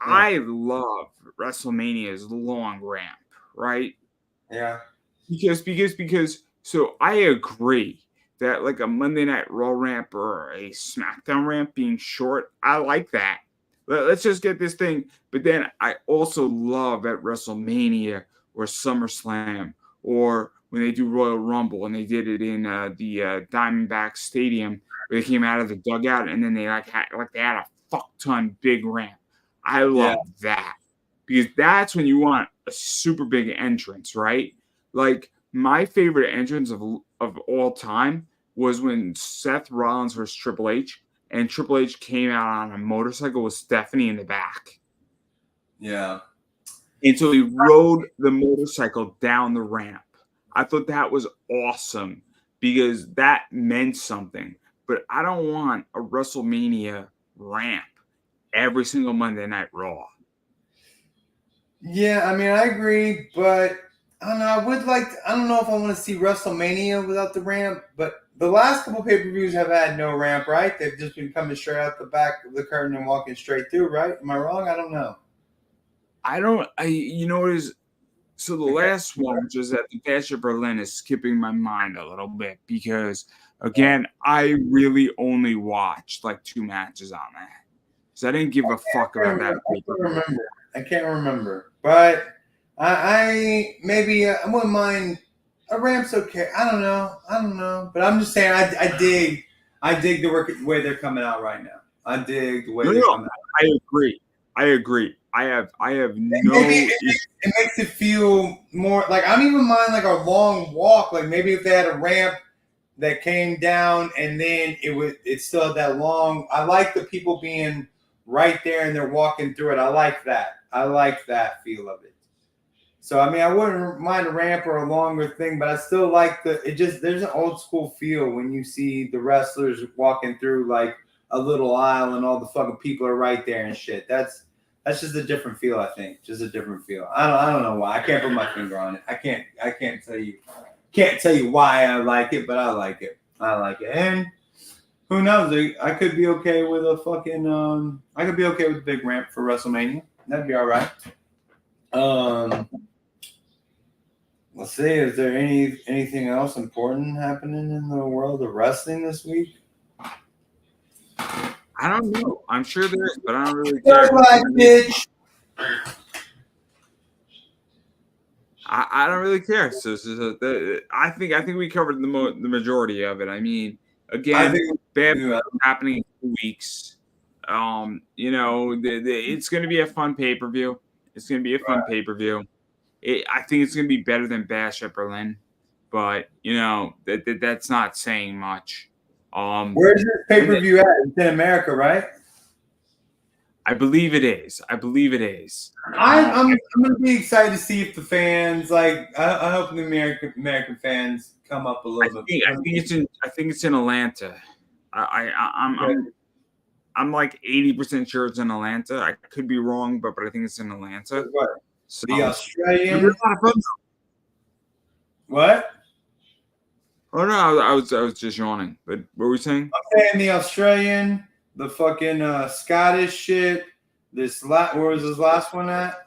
Yeah. I love WrestleMania's long ramp, right? Yeah. Because so I agree that like a Monday Night Raw ramp or a SmackDown ramp being short, I like that. Let's just get this thing. But then I also love at WrestleMania or SummerSlam or when they do Royal Rumble and they did it in the Diamondback Stadium where they came out of the dugout and then they had a fuck ton big ramp. I love that because that's when you want a super big entrance, right? Like my favorite entrance of all time was when Seth Rollins versus Triple H. And Triple H came out on a motorcycle with Stephanie in the back. Yeah. And so he rode the motorcycle down the ramp. I thought that was awesome because that meant something. But I don't want a WrestleMania ramp every single Monday Night Raw. Yeah, I mean, I agree. But I don't know. I don't know if I want to see WrestleMania without the ramp. But the last couple pay-per-views have had no ramp, right? They've just been coming straight out the back of the curtain and walking straight through, right? Am I wrong? I don't know. you know what is. So the last one, which was at the Bash of Berlin, is skipping my mind a little bit because, again, I really only watched like 2 matches on that. So I didn't give a fuck about that. I can't remember. But I maybe I wouldn't mind. A ramp's okay. I don't know. But I'm just saying I dig the way they're coming out right now. I dig the way they're coming out. I agree. I have no. Maybe it makes it feel more like I don't even mind like a long walk. Like maybe if they had a ramp that came down and then it's still that long. I like the people being right there and they're walking through it. I like that. I like that feel of it. So I mean, I wouldn't mind a ramp or a longer thing, but I still like there's an old school feel when you see the wrestlers walking through like a little aisle and all the fucking people are right there and shit. That's just a different feel, I think. Just a different feel. I don't know why. I can't put my finger on it. I can't tell you why I like it, but I like it. And who knows? I could be okay with a fucking I could be okay with a big ramp for WrestleMania. That'd be all right. Let's see. Is there anything else important happening in the world of wrestling this week? I don't know. I'm sure there is, but I don't really care. Bitch. I don't really care. So I think we covered the majority of it. I mean, again, bad happening in 2 weeks. You know, it's going to be a fun pay-per-view. It's going to be a fun pay-per-view. I think it's going to be better than Bash at Berlin, but you know that's not saying much. Where's this pay-per-view at? It's in America, right? I believe it is. I'm gonna be excited to see if the fans like. I hope the American fans come up a little bit. I think it's in Atlanta. I'm like 80% sure it's in Atlanta. I could be wrong, but I think it's in Atlanta. What? So, the Australian. What? Oh no, I was just yawning. But what were we saying? I'm saying the Australian, the fucking Scottish shit. Where was this last one at?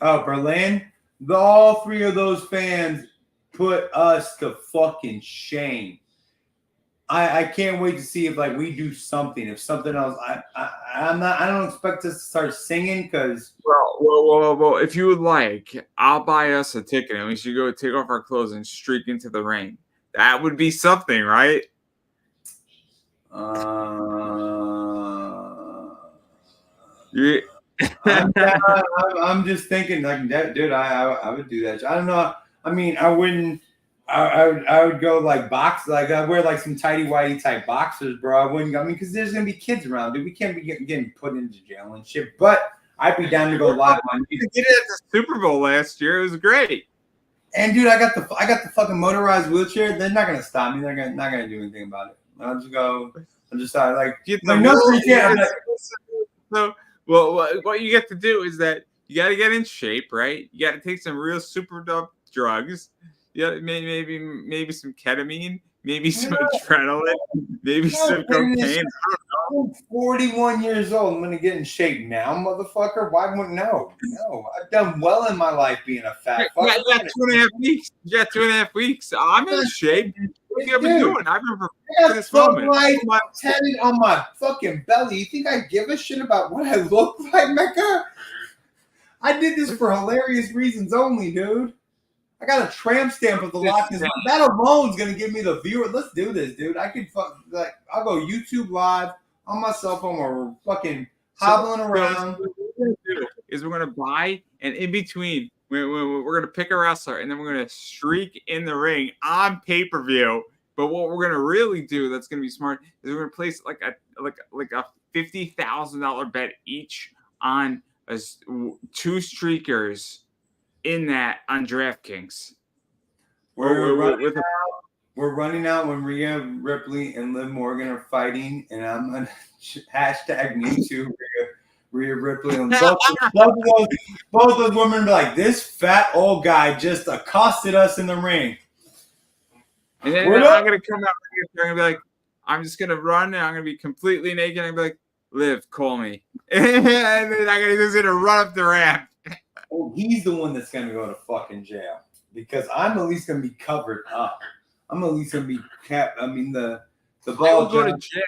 Oh, Berlin. All 3 of those fans put us to fucking shame. I can't wait to see if like we do something. If something else, I don't expect us to start singing because. Well. If you would like, I'll buy us a ticket and we should go take off our clothes and streak into the ring. That would be something, right? Yeah. I'm just thinking like that, dude. I would do that. I don't know. I mean, I wouldn't. I would go like box, like I wear like some tighty whitey type boxers, bro. I wouldn't. I mean, because there's gonna be kids around, dude. We can't be getting put into jail and shit. But I'd be down to go live on YouTube. You did it at the Super Bowl last year. It was great. And dude, I got the fucking motorized wheelchair. They're not gonna stop me. They're not gonna do anything about it. I'll just go. I'm just like So, well, what you get to do is that you got to get in shape, right? You got to take some real super dope drugs. Yeah, maybe some ketamine, maybe some adrenaline, maybe some cocaine. I don't know. I'm 41 years old. I'm gonna get in shape now, motherfucker. Why wouldn't no? I've done well in my life being a fat fucker. You got 2.5 weeks. You got 2.5 weeks. I'm in shape. What have you been doing? I've been preparing for this moment. I'm tatted on my fucking belly. You think I give a shit about what I look like, Mecca? I did this for hilarious reasons only, dude. I got a tramp stamp with the Loch Ness. That alone's gonna give me the viewer. Let's do this, dude. I could I'll go YouTube live on my cell phone or fucking hobbling around. We're gonna buy, and in between, we're gonna pick a wrestler, and then we're gonna streak in the ring on pay-per-view. But what we're gonna really do that's gonna be smart is we're gonna place like a $50,000 bet each on 2 streakers in that on DraftKings. We're running out when Rhea Ripley and Liv Morgan are fighting, and I'm gonna hashtag me too, Rhea Ripley. And both of those women be like, this fat old guy just accosted us in the ring. And then I'm gonna come out and I'm gonna be like, I'm just gonna run and I'm gonna be completely naked. I'm gonna be like, Liv, call me. And then I'm just gonna run up the ramp. Oh, he's the one that's gonna go to fucking jail because I'm at least gonna be covered up. I'm at least gonna be kept. I mean, the I ball will go to jump. jail.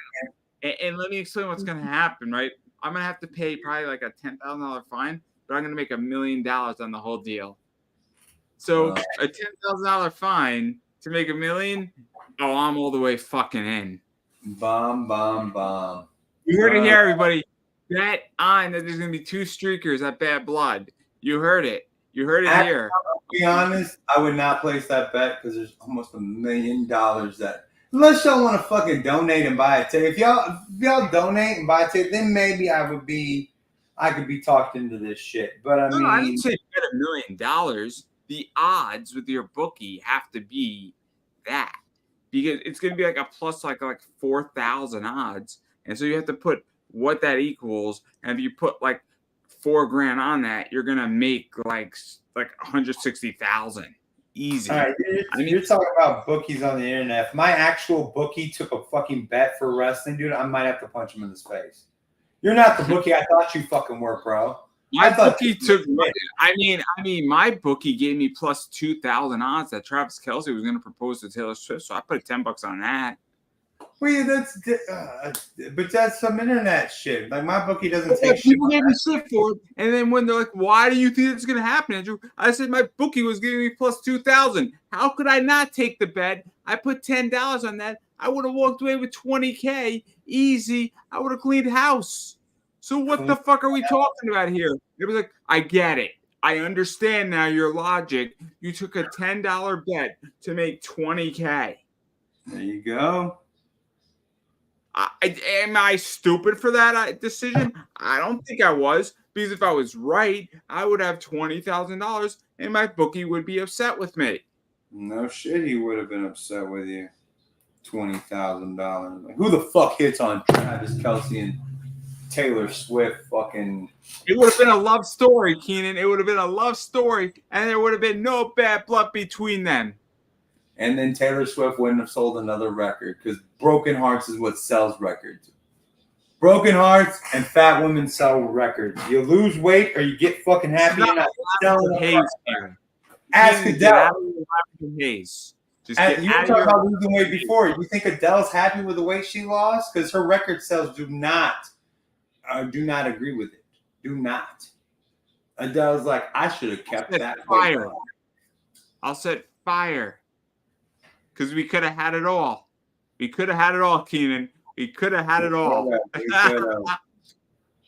And let me explain what's going to happen, right? I'm going to have to pay probably like a $10,000 fine, but I'm going to make $1 million on the whole deal. So a $10,000 fine to make $1 million. Oh, I'm all the way fucking in. Bomb, bomb, bomb. You heard it here, everybody. Bet on that there's going to be 2 streakers at Bad Blood. You heard it. You heard it here. To be honest, I would not place that bet because there's almost $1 million that. Unless y'all want to fucking donate and buy a ticket. If y'all donate and buy a ticket, then maybe I could be talked into this shit. But I mean, I didn't say bet $1 million. The odds with your bookie have to be that because it's going to be like a plus like 4,000 odds, and so you have to put what that equals. And if you put like $4,000 on that, you're going to make like 160,000 easy. All right, you're talking about bookies on the internet. If my actual bookie took a fucking bet for wrestling, dude, I might have to punch him in the face. You're not the bookie I thought you fucking were, bro. My bookie took. I mean, my bookie gave me plus 2,000 odds that Travis Kelce was going to propose to Taylor Swift, so I put $10 on that. Well, yeah, but that's some internet shit. Like my bookie doesn't take shit. People gave me shit for it, and then when they're like, "Why do you think it's going to happen, Andrew?" I said my bookie was giving me plus 2,000. How could I not take the bet? I put $10 on that. I would have walked away with $20K easy. I would have cleaned house. So what the fuck are we talking about here? It was like, I get it. I understand now your logic. You took a $10 bet to make $20K. There you go. Am I stupid for that decision? I don't think I was, because if I was right, I would have $20,000 and my bookie would be upset with me. No shit, he would have been upset with you. $20,000. Like, who the fuck hits on Travis Kelce and Taylor Swift? Fucking. It would have been a love story, Keenan. It would have been a love story, and there would have been no bad blood between them. And then Taylor Swift wouldn't have sold another record because broken hearts is what sells records. Broken hearts and fat women sell records. You lose weight or you get fucking happy. You're not selling Ask Adele. Just you were talking about losing weight before. You think Adele's happy with the weight she lost? Because her record sales do not agree with it. Do not. Adele's like, I should have kept that fire. I'll set fire. Because we could have had it all. We could have had it all, Keenan. We could have had it all.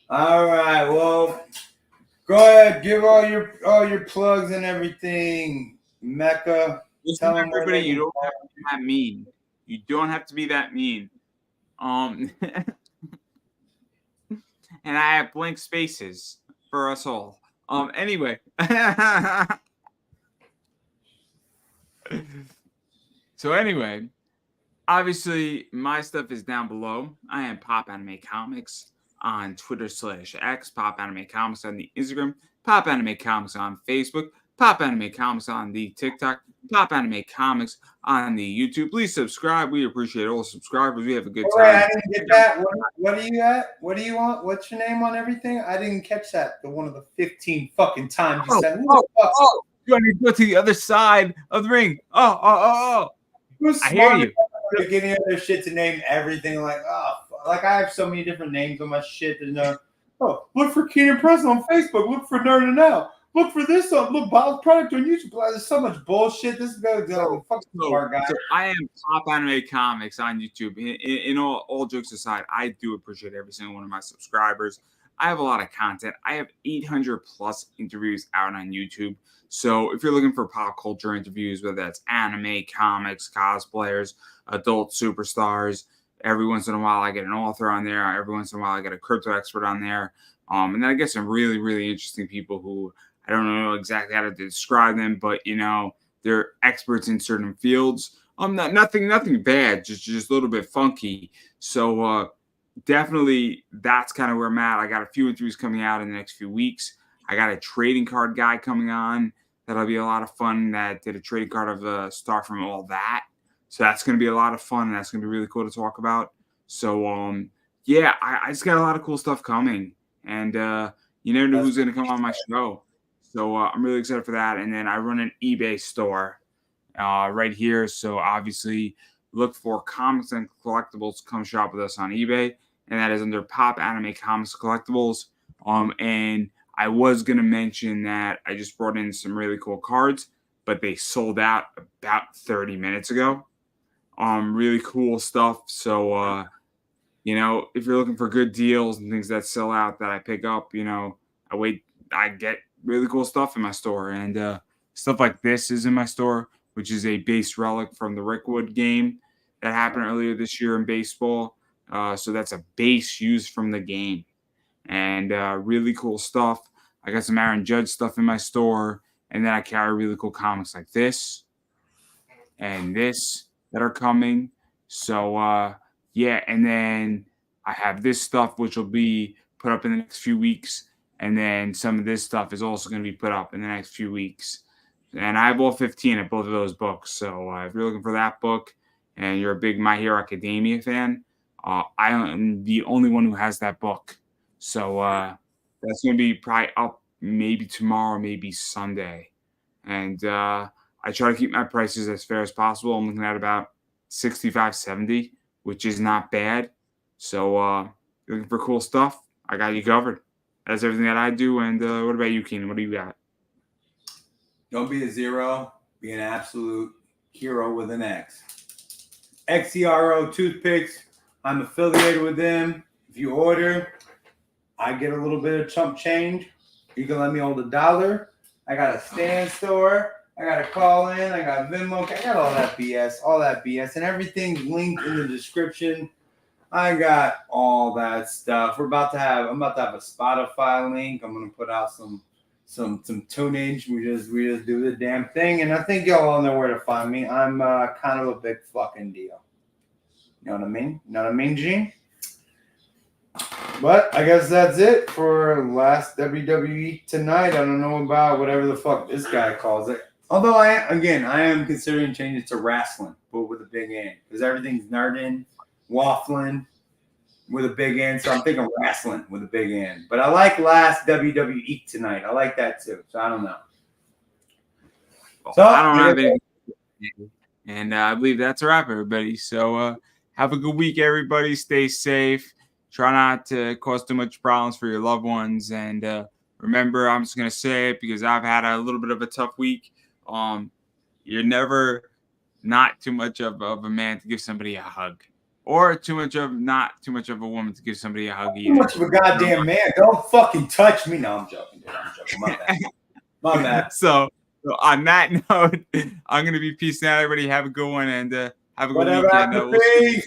All right. Well, go ahead. Give all your plugs and everything, Mecca. Tell everybody you don't have to be that mean. You don't have to be that mean. And I have blank spaces for us all. Anyway. So anyway, obviously my stuff is down below. I am Pop Anime Comics on Twitter/X, Pop Anime Comics on the Instagram, Pop Anime Comics on Facebook, Pop Anime Comics on the TikTok, Pop Anime Comics on the YouTube. Please subscribe. We appreciate all subscribers. We have a good time. I didn't get that. What are you at? What do you want? What's your name on everything? I didn't catch that. The one of the 15 fucking times you said. You want to go to the other side of the ring. Oh. I hear you. Beginning of their shit to name everything like I have so many different names on my shit. There's no look for Keenan Press on Facebook. Look for Nerding Out. Look for this look Bob's product on YouTube. There's so much bullshit. This is going to fuck smart guy. So I am Pop Anime Comics on YouTube. In all jokes aside, I do appreciate every single one of my subscribers. I have a lot of content. I have 800 plus interviews out on YouTube. So if you're looking for pop culture interviews, whether that's anime, comics, cosplayers, adult superstars, every once in a while I get an author on there. Every once in a while I get a crypto expert on there. And then I get some really, really interesting people who I don't know exactly how to describe them, but they're experts in certain fields. Nothing bad, just a little bit funky. So definitely that's kind of where I'm at. I got a few interviews coming out in the next few weeks. I got a trading card guy coming on. That'll be a lot of fun. That did a trading card of Star from All That. So that's going to be a lot of fun. And that's going to be really cool to talk about. So, yeah, I just got a lot of cool stuff coming. And you never know who's going to come on my show. So I'm really excited for that. And then I run an eBay store right here. So obviously look for comics and collectibles. Come shop with us on eBay. And that is under Pop Anime Comics Collectibles. And I was going to mention that I just brought in some really cool cards, but they sold out about 30 minutes ago. Really cool stuff. So, if you're looking for good deals and things that sell out that I pick up, I get really cool stuff in my store. And stuff like this is in my store, which is a base relic from the Rickwood game that happened earlier this year in baseball. So that's a base used from the game. And really cool stuff. I got some Aaron Judge stuff in my store. And then I carry really cool comics like this and this that are coming. So, yeah. And then I have this stuff, which will be put up in the next few weeks. And then some of this stuff is also going to be put up in the next few weeks. And I have all 15 of both of those books. So if you're looking for that book and you're a big My Hero Academia fan, I am the only one who has that book. So that's going to be probably up maybe tomorrow, maybe Sunday. And I try to keep my prices as fair as possible. I'm looking at about 65, 70, which is not bad. So looking for cool stuff, I got you covered. That's everything that I do. And what about you, Keenan? What do you got? Don't be a zero. Be an absolute hero with an X. Xero toothpicks. I'm affiliated with them. If you order, I get a little bit of chump change. You can let me hold $1. I got a stand store. I got a call in. I got Venmo. I got all that BS. And everything's linked in the description. I got all that stuff. I'm about to have a Spotify link. I'm gonna put out some tunage. We just do the damn thing. And I think y'all all know where to find me. I'm kind of a big fucking deal. You know what I mean? You know what I mean, Gene? But I guess that's it for last WWE tonight. I don't know about whatever the fuck this guy calls it. Although I am considering changing it to wrestling, but with a big N. Because everything's nerding, waffling with a big N. So I'm thinking wrestling with a big N. But I like last WWEek tonight. I like that too. So I don't know. So I don't have anything. And I believe that's a wrap, everybody. So have a good week, everybody. Stay safe. Try not to cause too much problems for your loved ones. And remember, I'm just going to say it because I've had a little bit of a tough week. You're never not too much of a man to give somebody a hug. Or not too much of a woman to give somebody a hug either. Too much of a goddamn man. Don't fucking touch me. No, I'm joking, dude. I'm joking. My bad. My bad. So on that note, I'm going to be peacing out, everybody. Have a good one and have a good weekend.